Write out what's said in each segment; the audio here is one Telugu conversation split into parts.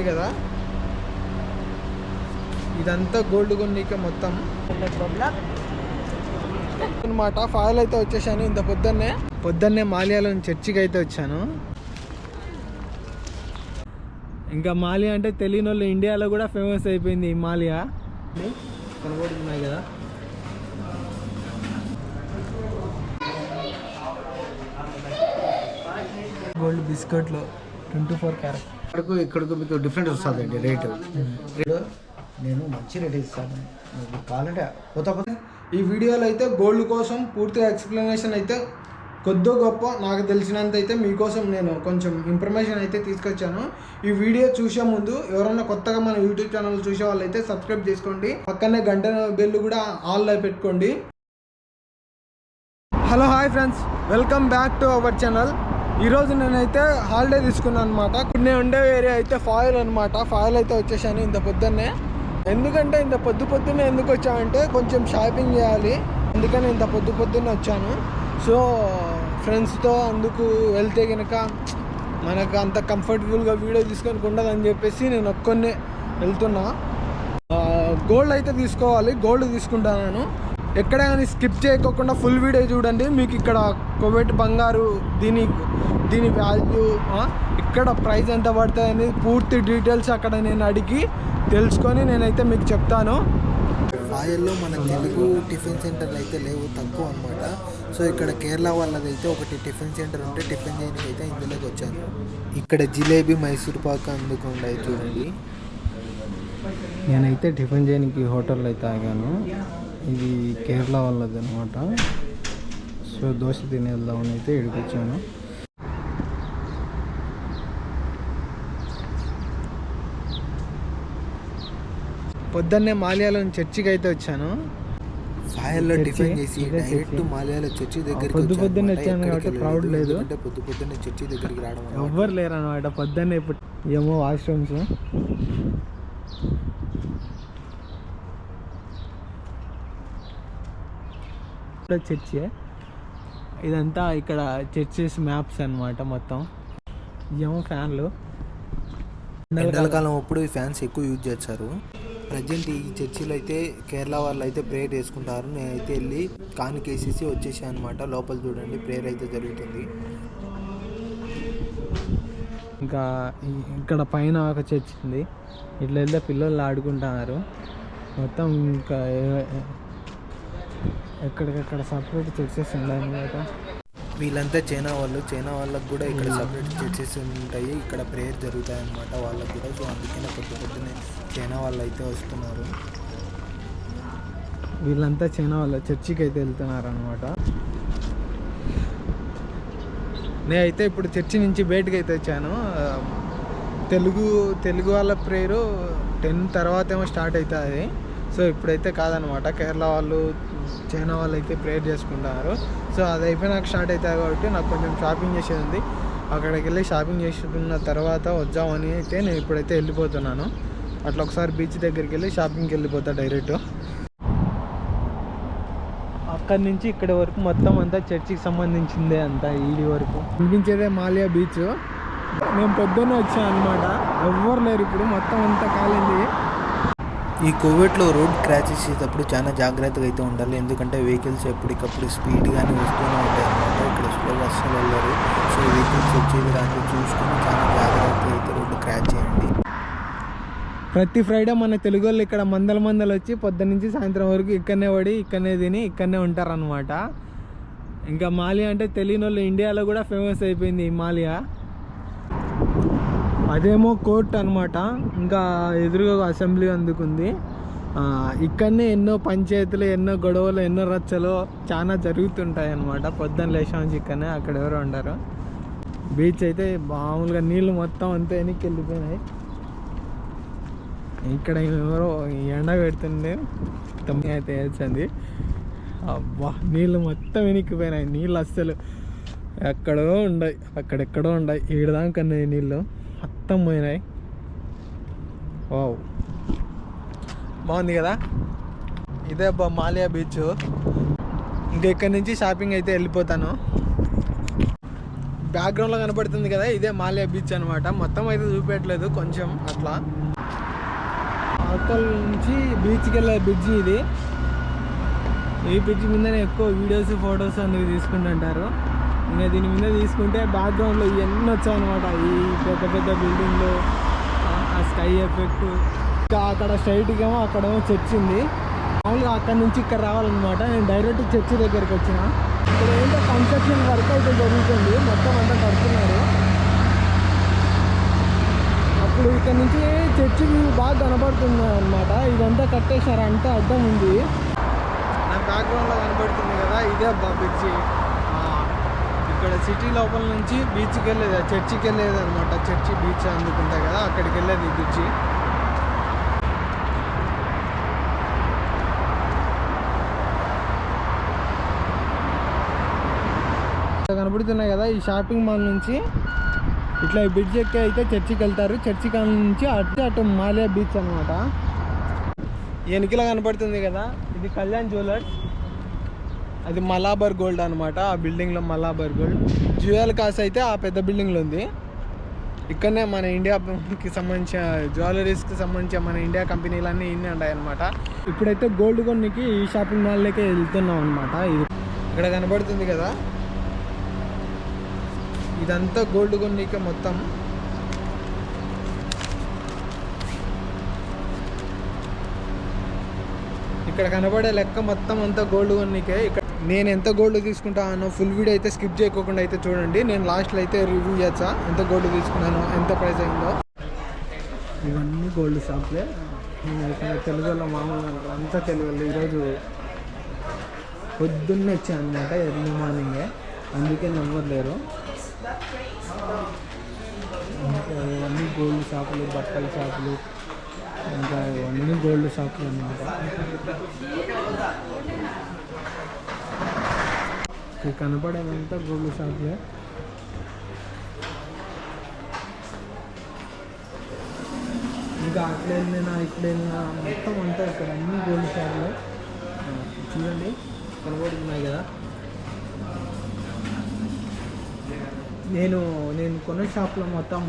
ఉంది కదా, ఇదంతా గోల్డ్ కొన్నిక మొత్తం అనమాట. ఫాయిల్ అయితే వచ్చేసాను ఇంత పొద్దున్నే మాలియాలోని చర్చికి అయితే వచ్చాను. ఇంకా మాలియా అంటే తెలియని వాళ్ళు ఇండియాలో కూడా ఫేమస్ అయిపోయింది ఈ మాలియా. కనబడుతున్నాయి కదా, గోల్డ్ బిస్కెట్లు 24 క్యారెట్. ఇక్కడికి మీకు డిఫరెంట్ వస్తుందండి రేటు. నేను మంచి రేట్ ఇస్తాను, మీకు కావాలంటే పోతే. ఈ వీడియోలో అయితే గోల్డ్ కోసం పూర్తిగా ఎక్స్ప్లెనేషన్ అయితే కొద్దో గొప్ప నాకు తెలిసినంత అయితే మీకోసం నేను కొంచెం ఇన్ఫర్మేషన్ అయితే తీసుకొచ్చాను. ఈ వీడియో చూసే ముందు ఎవరైనా కొత్తగా మన యూట్యూబ్ ఛానల్ చూసే వాళ్ళు అయితే సబ్స్క్రైబ్ చేసుకోండి, పక్కనే గంట బెల్ కూడా ఆన్లో పెట్టుకోండి. Hello hi friends, welcome back to our channel. ఈరోజు నేనైతే హాలిడే తీసుకున్నాను అనమాట. నేను ఉండే ఏరియా అయితే ఫాయిల్ అనమాట. ఫాయిల్ అయితే వచ్చేసాను ఇంత పొద్దున్నే. ఎందుకంటే ఇంత పొద్దున్నే ఎందుకు వచ్చామంటే కొంచెం షాపింగ్ చేయాలి, అందుకని ఇంత పొద్దున్నే వచ్చాను. సో ఫ్రెండ్స్తో అందుకు వెళ్తే కనుక మనకు అంత కంఫర్టబుల్గా వీడియో తీసుకొని ఉండదని చెప్పేసి నేను ఒక్కనే వెళ్తున్నా. గోల్డ్ అయితే తీసుకోవాలి, గోల్డ్ తీసుకుంటాను. ఎక్కడ కానీ స్కిప్ చేయకోకుండా ఫుల్ వీడియో చూడండి. మీకు ఇక్కడ కువైట్ బంగారు దీని వాల్యూ, ఇక్కడ ప్రైస్ ఎంత పడుతుంది అనేది పూర్తి డీటెయిల్స్ అక్కడ నేను అడిగి తెలుసుకొని నేనైతే మీకు చెప్తాను. ఫాయిల్లో మన తెలుగు టిఫిన్ సెంటర్లు అయితే లేవు, తక్కువ అనమాట. సో ఇక్కడ కేరళ వాళ్ళది అయితే ఒకటి టిఫిన్ సెంటర్ ఉంటే టిఫిన్ చేయడానికి అయితే ఇందులోకి వచ్చాను. ఇక్కడ జిలేబీ, మైసూర్ పాక్ అందుకు ఉన్నాయి చూడండి. నేనైతే టిఫిన్ చేయడానికి హోటల్లో అయితే ఆగాను. ఇది కేరళ వాళ్ళది అనమాట. సో దోశ తినేద్దామని అయితే ఇడికొచ్చాను. పొద్దున్నే మాలియాలోని చర్చికి అయితే వచ్చాను. ఫాయిల్లో టిఫిన్ చేసి డైరెక్ట్ మాలియాలో చర్చి దగ్గరికి పొద్దున్నే వచ్చాను కాబట్టి ప్రౌడ్ లేదు. పొద్దున్నే చర్చి దగ్గరికి రావడం ఎవ్వరు లేరు అనమాట పొద్దున్నే. ఇప్పుడు ఏమో వాష్రూమ్స్, చర్చి ఇదంతా ఇక్కడ చర్చెస్ మ్యాప్స్ అనమాట మొత్తం. ఏమో ఫ్యాన్లు, ఎండాకాలం అప్పుడు ఈ ఫ్యాన్స్ ఎక్కువ యూజ్ చేస్తారు. ప్రజెంట్ ఈ చర్చిలో అయితే కేరళ వాళ్ళు అయితే ప్రేయర్ చేసుకుంటారు. నేనైతే వెళ్ళి కానికేసేసి వచ్చేసాను అనమాట. లోపల చూడండి ప్రేయర్ అయితే జరుగుతుంది. ఇంకా ఇక్కడ పైన ఒక చర్చ్ ఉంది, ఇట్లా వెళ్తే పిల్లలు ఆడుకుంటున్నారు మొత్తం. ఇంకా ఎక్కడికక్కడ సపరేట్ చర్చెస్ ఉన్నాయన్నమాట. వీళ్ళంతా చైనా వాళ్ళకు కూడా ఇక్కడ సపరేట్ చర్చెస్ ఉంటాయి, ఇక్కడ ప్రేయర్ జరుగుతాయి అన్నమాట వాళ్ళకు కూడా. సో అందుకనే పొద్దున్నే చైనా వాళ్ళు అయితే వస్తున్నారు. వీళ్ళంతా చైనా వాళ్ళ చర్చికి అయితే వెళ్తున్నారు అనమాట. నేనైతే ఇప్పుడు చర్చి నుంచి బయటకు అయితే వచ్చాను. తెలుగు వాళ్ళ ప్రేయరు 10 తర్వాత ఏమో స్టార్ట్ అవుతుంది. సో ఇప్పుడైతే కాదనమాట, కేరళ వాళ్ళు చైనా వాళ్ళు అయితే ప్రేయర్ చేసుకుంటున్నారు. సో అది అయిపోయినాక స్టార్ట్ అవుతాయి కాబట్టి నాకు కొంచెం షాపింగ్ చేసేది ఉంది. అక్కడికి వెళ్ళి షాపింగ్ చేసుకున్న తర్వాత వద్దామని అయితే నేను ఇప్పుడైతే వెళ్ళిపోతున్నాను. అట్లా ఒకసారి బీచ్ దగ్గరికి వెళ్ళి షాపింగ్కి వెళ్ళిపోతా డైరెక్ట్. అక్కడి నుంచి ఇక్కడి వరకు మొత్తం అంతా చర్చికి సంబంధించిందే అంతా. ఈడి వరకు కనిపించేదే మాలియా బీచ్. మేము పొద్దున్నే వచ్చాం అనమాట, ఎవ్వరు లేరు ఇప్పుడు, మొత్తం అంతా కాలింది. ఈ కోవిడ్లో రోడ్ క్రాష్ చేసేటప్పుడు చాలా జాగ్రత్తగా అయితే ఉండాలి, ఎందుకంటే వెహికల్స్ ఎప్పటికప్పుడు స్పీడ్గానే వస్తూనే ఉంటాయి అన్నమాట. ఇక్కడ స్లోగా అస్సలు వెళ్ళరు. సో వెహికల్స్ వచ్చేది రాత్రి చూసుకొని చాలా జాగ్రత్తగా అయితే రోడ్డు క్రాష్ చేయండి. ప్రతి ఫ్రైడే మన తెలుగు వాళ్ళు ఇక్కడ మందలు వచ్చి పొద్దున్న నుంచి సాయంత్రం వరకు ఇక్కడనే పడి ఇక్కడనే తిని ఇక్కడనే ఉంటారనమాట. ఇంకా మాలియా అంటే తెలియని వాళ్ళు ఇండియాలో కూడా ఫేమస్ అయిపోయింది ఈ మాలియా. అదేమో కోర్ట్ అనమాట, ఇంకా ఎదురుగా అసెంబ్లీ అందుకుంది. ఇక్కడనే ఎన్నో పంచాయతీలు, ఎన్నో గొడవలు, ఎన్నో రచ్చలు చాలా జరుగుతుంటాయి అన్నమాట. పొద్దున్న లేచాము ఇక్కడనే, అక్కడ ఎవరో ఉండరు. బీచ్ అయితే మామూలుగా నీళ్ళు మొత్తం అంతా వెనక్కి వెళ్ళిపోయినాయి. ఇక్కడ ఎవరో ఎండ పెడుతుండే తమ్మి అయితే వేసింది. అబ్బా నీళ్ళు మొత్తం వెనక్కిపోయినాయి. నీళ్ళు అస్సలు అక్కడెక్కడో ఉన్నాయి, ఈడదాకా నీళ్ళు మొత్తం పోయినాయి. వావ్, బాగుంది కదా. ఇదే మాలియా బీచ్. ఇంకా ఇక్కడి నుంచి షాపింగ్ అయితే వెళ్ళిపోతాను. బ్యాక్గ్రౌండ్లో కనబడుతుంది కదా, ఇదే మాల్యా బీచ్ అనమాట. మొత్తం అయితే చూపెట్టలేదు, కొంచెం అట్లా. అవతల నుంచి బీచ్కి వెళ్ళే బ్రిడ్జ్ ఇది. ఈ బ్రిడ్జ్ మీదనే ఎక్కువ వీడియోస్ ఫొటోస్ అనేవి తీసుకుంటుంటారు. ఇంకా దీని మీద తీసుకుంటే బ్యాక్గ్రౌండ్లో ఇవన్నీ వచ్చాయన్నమాట. ఈ పెద్ద పెద్ద బిల్డింగ్లు, ఆ స్కై ఎఫెక్ట్. ఇంకా అక్కడ స్ట్రైట్గా అక్కడేమో చర్చ్ ఉంది. మామూలుగా అక్కడ నుంచి ఇక్కడ రావాలన్నమాట. నేను డైరెక్ట్ చర్చ్ దగ్గరికి వచ్చిన. ఇక్కడ ఏంటో కన్స్ట్రక్షన్ వర్క్ అయితే జరుగుతుంది, మొత్తం అంతా కడుతున్నారు. అప్పుడు ఇక్కడ నుంచి చర్చి బాగా కనబడుతుంది అనమాట. ఇదంతా కట్టేశారు, అంతా అడ్డం ఉంది. నా బ్యాక్గ్రౌండ్లో కనబడుతుంది కదా, ఇదే బ్రిడ్జి. ఇక్కడ సిటీ లోపల నుంచి బీచ్కి వెళ్ళేది, చర్చికి వెళ్ళేది అనమాట. చర్చి బీచ్ అందుకుంటాయి కదా, అక్కడికి వెళ్ళేది ఈ బ్రిడ్జి. కనబడుతున్నాయి కదా, ఈ షాపింగ్ మాల్ నుంచి ఇట్లా ఈ బ్రిడ్జ్ ఎక్కి అయితే చర్చికి వెళ్తారు. చర్చి కాల నుంచి అటు మాల్యా బీచ్ అనమాట. వెనుకలో కనబడుతుంది కదా, ఇది కళ్యాణ్ జ్యువెలర్స్. అది మలాబార్ గోల్డ్ అనమాట. ఆ బిల్డింగ్లో మలాబార్ గోల్డ్. జ్యువెల్ కాస్ అయితే ఆ పెద్ద బిల్డింగ్లో ఉంది. ఇక్కడనే మన ఇండియాకి సంబంధించిన జ్యువెలరీస్కి సంబంధించిన మన ఇండియా కంపెనీలన్నీ ఇన్ని ఉంటాయి అనమాట. ఇప్పుడైతే గోల్డ్ కొన్నికి ఈ షాపింగ్ మాల్లోకే వెళ్తున్నాం అనమాట. ఇది ఇక్కడ కనబడుతుంది కదా, ఇదంతా గోల్డ్ కొన్నికే మొత్తం. ఇక్కడ కనబడే లెక్క మొత్తం అంతా గోల్డ్ కొన్నికే. ఇక్కడ నేను ఎంత గోల్డ్ తీసుకుంటానో ఫుల్ వీడియో అయితే స్కిప్ చేయకుండా అయితే చూడండి. నేను లాస్ట్లో అయితే రివ్యూ చేస్తా, ఎంత గోల్డ్ తీసుకున్నానో, ఎంత ప్రైస్ అయిందో. ఇవన్నీ గోల్డ్ షాప్లే. నేను ఇక్కడ తెలుగులో మామూలుగా అంతా తెలుగులో. ఈరోజు పొద్దున్నే వచ్చాను అనమాట, ఎర్లీ మార్నింగే, అందుకే నెంబర్ లేరు. ఇంకా ఇవన్నీ గోల్డ్ షాపులు, బట్టల షాపులు, ఇంకా ఇవన్నీ గోల్డ్ షాపులు అన్నమాట. ఇక్కడ కనపడేదంతా గోల్డ్ షాపులే. ఇంకా అక్కడ వెళ్ళినా ఇక్కడ వెళ్ళినా మొత్తం అంతా ఇక్కడ అన్ని గోల్డ్ షాపులే. చూడండి కనబడుతున్నాయి కదా. నేను కొన్న షాప్లో మొత్తం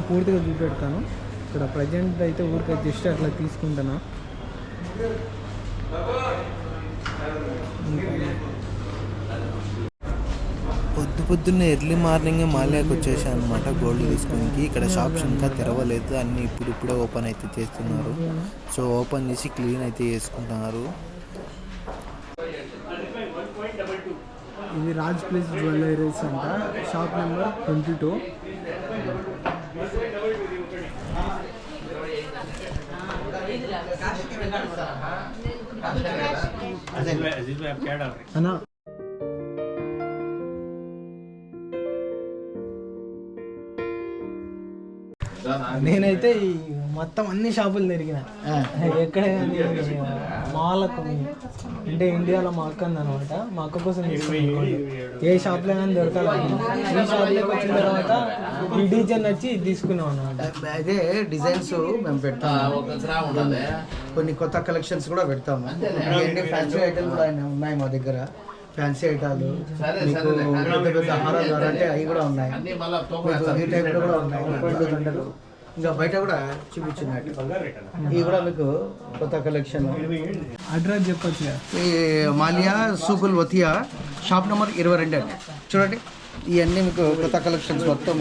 పూర్తిగా చూపెడతాను. ఇక్కడ ప్రజెంట్ అయితే ఊరికే జస్ట్ అట్లా తీసుకుంటాను. పొద్దున్నే ఎర్లీ మార్నింగే మాల్యాకి వచ్చేసాను అనమాట గోల్డ్ తీసుకోనికి. ఇక్కడ షాప్స్ ఇంకా తెరవలేదు, అన్నీ ఇప్పుడే ఓపెన్ అయితే చేస్తున్నారు. సో ఓపెన్ చేసి క్లీన్ అయితే చేసుకుంటున్నారు. ఇది రాజ్ ప్లేస్ జ్యువెలరీస్ అంట, షాప్ నెంబర్ 22. అన్నా నేనైతే ఈ మొత్తం అన్ని షాపులు తిరిగిన. ఎక్కడ మాలకు అంటే ఇండియాలో మా అక్క అనమాట. మా అక్క కోసం తీసుకున్నాను. ఏ షాప్లో కానీ దొరకాలి. ఈ షాప్లోకి వచ్చిన తర్వాత ఈ డిజైన్ వచ్చి తీసుకున్నాం అనమాట. అదే డిజైన్స్ మేము పెడతాము, కొన్ని కొత్త కలెక్షన్స్ కూడా పెడతాము. ఫ్యాన్సీ ఐటమ్స్ కూడా ఉన్నాయి మా దగ్గర. ఫ్యాన్సీ ఐటాలు మీకు పెద్ద పెద్ద హారాలు అంటే అవి కూడా ఉన్నాయి. ఈ టైప్లో కూడా ఉన్నాయి. దండలు ఇంకా బయట కూడా చూపించినట్టు ఇవి కూడా మీకు కొత్త కలెక్షన్. అడ్రస్ చెప్పచ్చు. ఈ మాలియా సూకుల్ వతియా షాప్ నెంబర్ 22 అండి. చూడండి ఇవన్నీ మీకు కొత్త కలెక్షన్స్ మొత్తం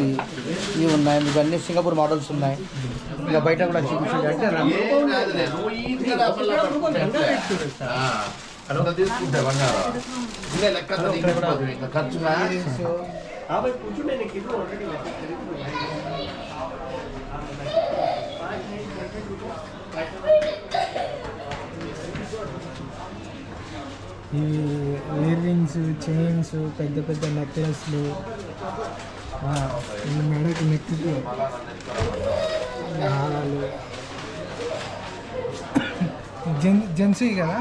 ఇవి ఉన్నాయి. మీకు అన్ని సింగపూర్ మోడల్స్ ఉన్నాయి. ఇంకా బయట కూడా చూపించండి అంటే తీసుకుంటే బంగారం ఖర్చు ఈ ఇయర్ రింగ్స్, చైన్స్, పెద్ద పెద్ద నెక్లెస్లు, ఈ మెడకు నెక్కి హారాలు, జెంట్స్ కదా,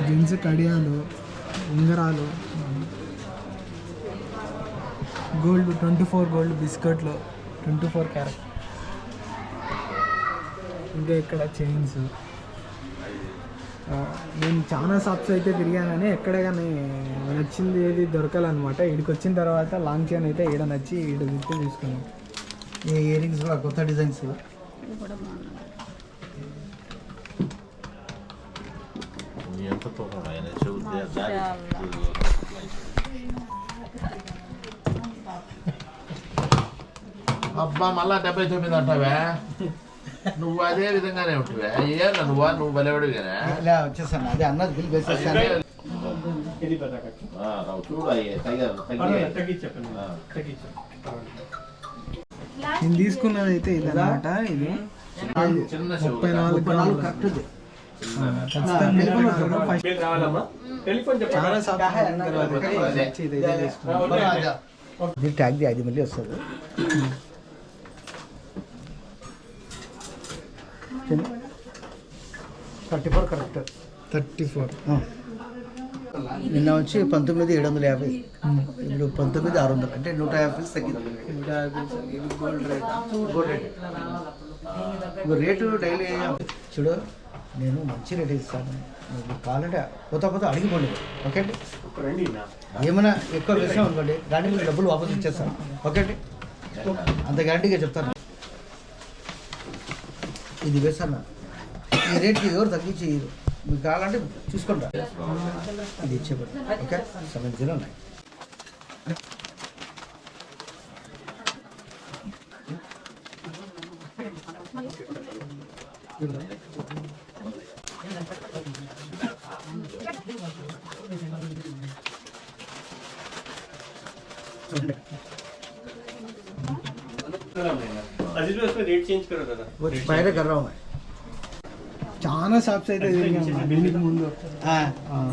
జెంట్స్ కడియాలు, ఉంగరాలు, గోల్డ్ 24 గోల్డ్ బిస్కెట్లు 24 క్యారెట్. ఇంకా ఇక్కడ చైన్స్, నేను చాలా షాప్స్ అయితే తిరిగాను కానీ ఎక్కడ కానీ నచ్చింది ఏది దొరకాలన్నమాట. ఇక్కడికి వచ్చిన తర్వాత లాంగ్ చైన్ అయితే ఈడ నచ్చి ఈడ తిప్పి తీసుకున్నాను. ఈ ఇయర్ రింగ్స్ కూడా కొత్త డిజైన్స్. అబ్బా మళ్ళా 79 అంటావే నువ్వు అదే విధంగానే ఉంటువే ఏళ్ళ నువ్వు బలవాడు కదా ఇలా వచ్చేసాను. అదే అన్నది బిల్ వేసేసాను. చూడు నేను తీసుకున్నది అయితే ఇది అన్నమాట. ఇది చిన్న 34 గ్రాములు కరెక్ట్ ఉంది. చాలా షాప్స్ తిరిగిన తర్వాత అయితే నచ్చి ఇదైతే తీసుకున్నాను. ఇది ట్యాగ్ ది 5 మళ్ళీ వస్తుంది. 34 కరెక్ట్. 34 నిన్న వచ్చి 19,750, ఇప్పుడు 19,600, అంటే 150 తగ్గింది. గోల్డ్ రేట్ ఇప్పుడు రేటు డైలీ చూడు. నేను మంచి రేట్ ఇస్తాను, మీకు కావాలంటే కొత్త అడిగిపోండి. ఓకే అండి, ఏమైనా ఎక్కువ వేసాం అనుకోండి దాన్ని మీకు డబ్బులు వాపస్ ఇచ్చేస్తాను. ఓకే అండి, అంత గ్యారంటీగా చెప్తాను. ఇది వేస్తాను, ఈ రేట్కి ఎవరు తగ్గించి మీకు కావాలంటే చూసుకుంటా. ఇది ఇచ్చేపడి ఓకే 709. रेट चेंज करो दादा. పైన కర్రా ఉన్నాయి. చాలా షాప్స్ అయితే తిరిగాను దీనికి ముందు.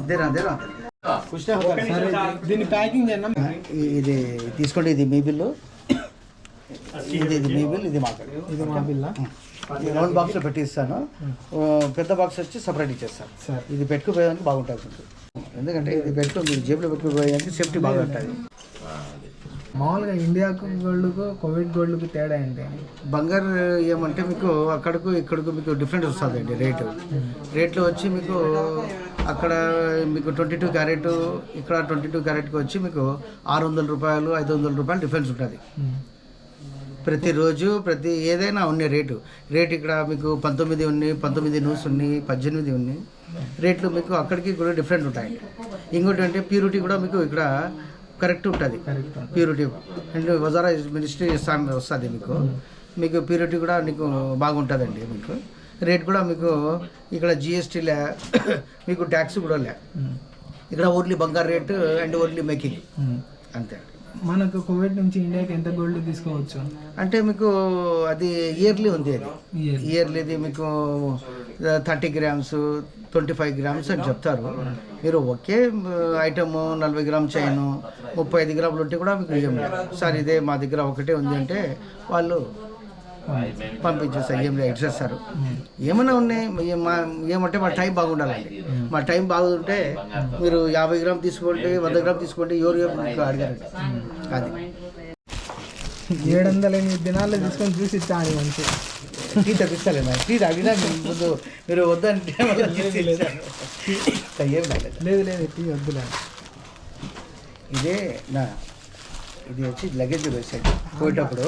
దేరా సరే, దీన్ని ప్యాకింగ్ చేద్దాం. ఇది తీసుకోండి, ఇది మీ బిల్లు, ఇది మీ బిల్, ఇది మా బిల్. ఇది మా బిల్ల. రౌండ్ బాక్స్లో పెట్టి ఇస్తాను. పెద్ద బాక్స్ వచ్చి సపరేట్ ఇచ్చేస్తాను. సరే, ఇది పెట్టుకుపోయేదానికి బాగుంటుంది, ఎందుకంటే ఇది మీరు జేబులో పెట్టుకుపోయేదానికి సేఫ్టీ బాగా ఉంటుంది. మామూలుగా ఇండియాకు గోల్డ్కు కోవిడ్ గోల్డ్కు తేడా ఏంటి? బంగారు ఏమంటే మీకు అక్కడకు ఇక్కడకు మీకు డిఫరెంట్ వస్తుందండి రేట్లు వచ్చి మీకు అక్కడ మీకు 22 క్యారెట్, ఇక్కడ 22 క్యారెట్కి వచ్చి మీకు 600 రూపాయలు 500 రూపాయలు డిఫరెన్స్ ఉంటుంది. ప్రతిరోజు ఏదైనా ఉన్నాయి రేటు ఇక్కడ మీకు 19 ఉన్నాయి, 19 నూస్ ఉన్నాయి, 18 ఉన్నాయి. రేట్లు మీకు అక్కడికి కూడా డిఫరెంట్ ఉంటాయి. ఇంకోటి అంటే ప్యూరిటీ కూడా మీకు ఇక్కడ కరెక్ట్ ఉంటుంది, ప్యూరిటీ. అండ్ వజారా మినిస్ట్రీ వస్తుంది మీకు ప్యూరిటీ కూడా మీకు బాగుంటుందండి. మీకు రేట్ కూడా మీకు ఇక్కడ జిఎస్టీ లే, మీకు ట్యాక్స్ కూడా లే. ఇక్కడ ఓన్లీ బంగారు రేటు అండ్ ఓన్లీ మేకింగ్ అంతే. మనకు కోవిడ్ నుంచి ఇండియాకి ఎంత గోల్డ్ తీసుకోవచ్చు అంటే మీకు అది ఇయర్లీ ఉంది. అది ఇయర్లీది మీకు 30 గ్రామ్స్ 25 గ్రామ్స్ అని చెప్తారు. మీరు ఒకే ఐటమ్ 40 గ్రామ్ చైన్ 35 గ్రాములు ఉంటే కూడా మీకు ఏం లేదు. సార్ ఇదే మా దగ్గర ఒకటే ఉంది అంటే వాళ్ళు పంపించేస్తారు, ఏం లేదు ఇచ్చేస్తారు. ఏమైనా ఉన్నాయి ఏమంటే మా టైం బాగుండాలండి. మా టైం బాగుంటే మీరు 50 గ్రామ్ తీసుకోండి, 100 గ్రామ్ తీసుకోండి, ఎవరు మీకు అడిగారండి. అది 708 దినాల్లో తీసుకొని చూసి ఇచ్చాను. మంచి టీ తగ్గిస్తాలే, టీ తాగినా ముందు మీరు వద్దంటే ఏం కాలేదు. లేదు టీ వద్దులే. ఇది వచ్చి లగేజ్లో వేసేది పోయేటప్పుడు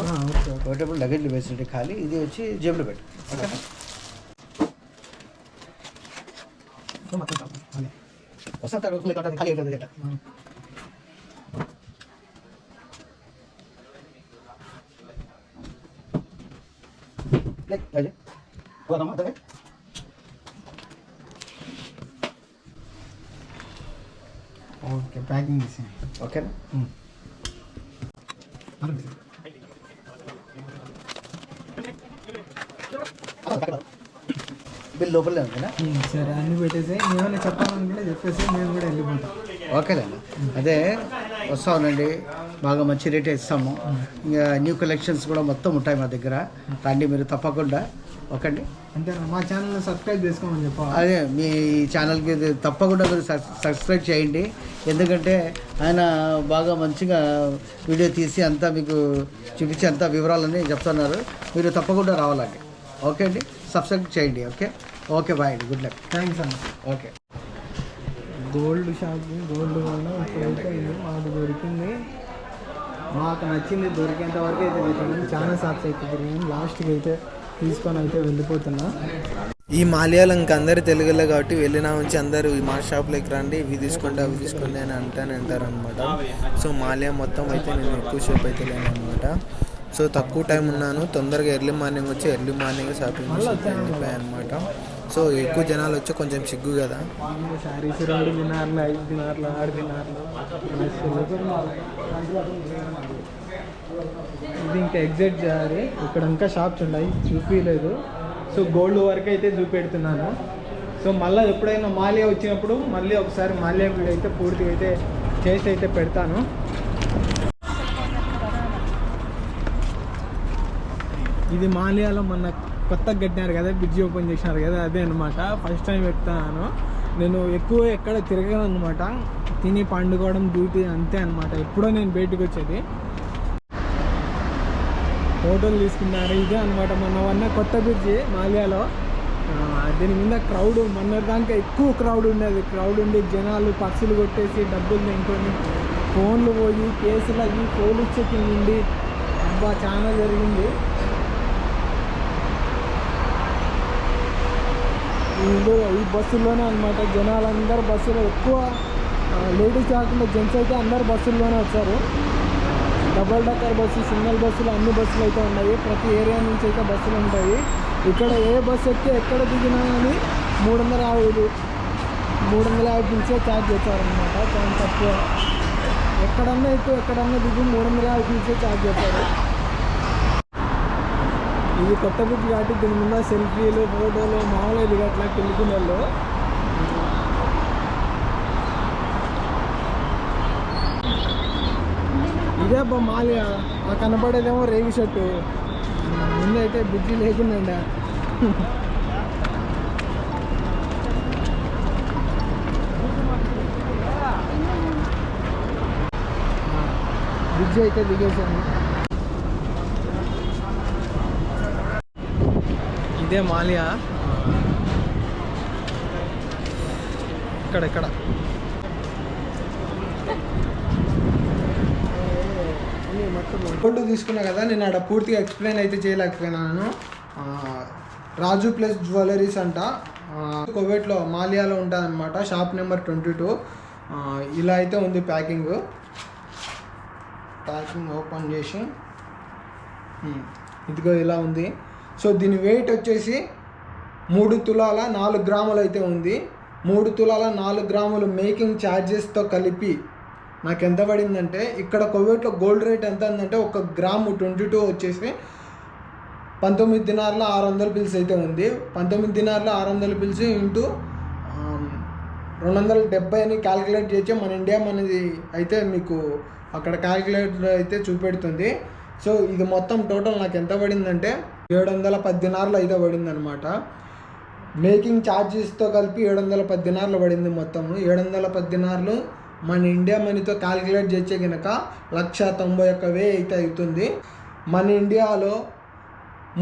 లగేజ్లో వేసేది ఖాళీ. ఇది వచ్చి జేబులో పెట్టు. వస్తా ఖాళీ అవుతుంది. ఓకే, ప్యాకింగ్ చేసి ఓకేనా. బిల్ లోపలే ఉందినా. సరే, అన్ని పెట్టేసి ఏమైనా చెప్పాలనుకుంటే చెప్పేసి మేము కూడా వెళ్ళిపోతాం. ఓకేనండి, అదే వస్తామండి. బాగా మంచి రేట్ ఇస్తాము. ఇంకా న్యూ కలెక్షన్స్ కూడా మొత్తం ఉంటాయి మా దగ్గర. రండి మీరు తప్పకుండా. ఓకే అండి, అంతేనా? మా ఛానల్ని సబ్స్క్రైబ్ చేసుకోమని చెప్పాలి. అదే మీ ఛానల్కి తప్పకుండా మీరు సబ్స్క్రైబ్ చేయండి. ఎందుకంటే ఆయన బాగా మంచిగా వీడియో తీసి అంతా మీకు చూపించి అంతా వివరాలన్నీ చెప్తున్నారు. మీరు తప్పకుండా రావాలండి. ఓకే అండి, సబ్స్క్రైబ్ చేయండి. Okay. Okay bye, good luck. Thanks అన్న. ఓకే. గోల్డ్ షాపింగ్ గోల్డ్ కొన్నాం. ఇప్పుడైతే ఇది మాకు దొరికింది, మాకు నచ్చింది. దొరికేంత వరకు అయితే తిరిగాం, చాలా షాప్స్ అయితే తిరిగాం. లాస్ట్కి అయితే తీసుకొని అయితే వెళ్ళిపోతున్నా. ఈ మాల్యాలు ఇంక అందరు తెలుగులో కాబట్టి వెళ్ళినా నుంచి అందరూ ఈ మా షాప్లోకి రండి, ఇవి తీసుకోండి అవి తీసుకోండి అని అంటారు అనమాట. సో మాల్యా మొత్తం అయితే నేను ఎక్కువసేపు అయితే లేను అనమాట. సో తక్కువ టైం ఉన్నాను, తొందరగా ఎర్లీ మార్నింగ్ వచ్చి ఎర్లీ మార్నింగ్ షాపింగ్ వెళ్ళిపోయాయి అనమాట. సో ఎక్కువ జనాలు వచ్చి కొంచెం సిగ్గు కదా. శారీస్ 2 దినార్లు 5 దినార్లు 6 దినార్లు. ఇది ఇంకా ఎగ్జిట్ చేయాలి. ఇక్కడ ఇంకా షాప్స్ ఉన్నాయి, చూపించలేదు. సో గోల్డ్ వరకు అయితే చూపెడుతున్నాను. సో మళ్ళీ ఎప్పుడైనా మాల్యా వచ్చినప్పుడు మళ్ళీ ఒకసారి మాల్యా వీడియో అయితే పూర్తిగా అయితే చేసి అయితే పెడతాను. ఇది మాల్యాలో మొన్న కొత్తగా కట్టినారు కదా, బ్రిడ్జి ఓపెన్ చేసినారు కదా, అదే అనమాట. ఫస్ట్ టైం ఎక్కుతాను నేను. ఎక్కువ ఎక్కడ తిరగను అనమాట, తిని పండుకోవడం డ్యూటీ అంతే అనమాట. ఎప్పుడో నేను బయటకు వచ్చేది. ఫోటోలు తీసుకున్నారు, ఇదే అనమాట. మొన్న కొత్త బ్రిడ్జి మాల్యాలో. దీని మీద క్రౌడ్ మొన్న దాకా ఎక్కువ క్రౌడ్ ఉండేది. క్రౌడ్ ఉండి జనాలు పక్షులు కొట్టేసి డబ్బులు తింకొని ఫోన్లు పోయి కేసులు అయ్యి పోలీస్ చెకింగ్ ఉండి అబ్బా చాలా జరిగింది. ఈ బస్సుల్లోనే అనమాట జనాలందరూ బస్సులో, ఎక్కువ లేడీస్ కాకుండా జెంట్స్ అయితే అందరు బస్సుల్లోనే వచ్చారు. డబల్ డెక్కర్ బస్సు, సింగిల్ బస్సులు, అన్ని బస్సులు అయితే ఉన్నాయి. ప్రతి ఏరియా నుంచి అయితే బస్సులు ఉంటాయి. ఇక్కడ ఏ బస్సు ఎక్కి ఎక్కడ దిగినా కానీ 350 పిలిచే ఛార్జ్ చేస్తారనమాట. చాలా తక్కువ. ఎక్కడన్నా ఎక్కువ ఎక్కడన్నా దిగి 350 పిలిచే ఛార్జ్ చేస్తారు. ఇది కొత్త బ్రిడ్జ్ కాబట్టి దీని మీద సెల్ఫీలు ఫోటోలు మామూలు ఇది అట్లా పెళ్ళికునే వాళ్ళు. ఇదే అబ్బా మాల్యా. ఆ కనపడేదేమో రేవి షర్టు, ముందైతే బ్రిడ్జి లేకుండా. బ్రిడ్జి అయితే దిగేసాను. ఇదే మాల్యా. ఇక్కడ గోల్డ్ తీసుకున్నా కదా, నేను ఆడ పూర్తిగా ఎక్స్ప్లెయిన్ అయితే చేయలేకపోయినాను. రాజు ప్లస్ జ్యువెలరీస్ అంట, కువైట్లో మాల్యాలో ఉంటుంది అనమాట. Shop number 22. ఇలా అయితే ఉంది ప్యాకింగ్ ఓపెన్ చేసి. ఇదిగో ఇలా ఉంది. సో దీని వెయిట్ వచ్చేసి 3 తులాల 4 గ్రాములు అయితే ఉంది. 3 తులాల 4 గ్రాములు మేకింగ్ ఛార్జెస్తో కలిపి నాకు ఎంత పడిందంటే, ఇక్కడ కువైట్లో గోల్డ్ రేట్ ఎంత ఉందంటే 1 గ్రాము 22 వచ్చేసి 19 దినార్ల 600 పిల్స్ అయితే ఉంది. 19 దినార్ల 600 పిల్స్ ఇంటూ 270 అని క్యాలిక్యులేట్ చేసి మన ఇండియా మనది అయితే మీకు అక్కడ క్యాలిక్యులేటర్ అయితే చూపెడుతుంది. సో ఇది మొత్తం టోటల్ నాకు ఎంత పడిందంటే 710 దినార్లు అయితే పడింది అనమాట. మేకింగ్ ఛార్జెస్తో కలిపి 710 దినార్లు పడింది మొత్తం. 710 దినార్లు మన ఇండియా మనీతో క్యాలిక్యులేట్ చేసే కనుక 191,000 అయితే అవుతుంది. మన ఇండియాలో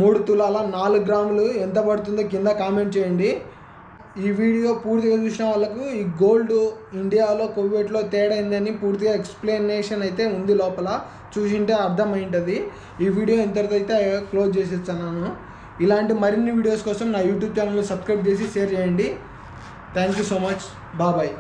3 తులాల 4 గ్రాములు ఎంత పడుతుందో కింద కామెంట్ చేయండి. ఈ వీడియో పూర్తిగా చూసిన వాళ్ళకు ఈ గోల్డ్ ఇండియాలో కువైట్లో తేడా ఏందని పూర్తిగా ఎక్స్ప్లెనేషన్ అయితే ఉంది లోపల, చూసింటే అర్థమైంటుంది. ఈ వీడియో ఇంతటితో అయితే క్లోజ్ చేసేస్తున్నాను. ఇలాంటి మరిన్ని వీడియోస్ కోసం నా యూట్యూబ్ ఛానల్ని సబ్స్క్రైబ్ చేసి షేర్ చేయండి. Thank you so much. Bye.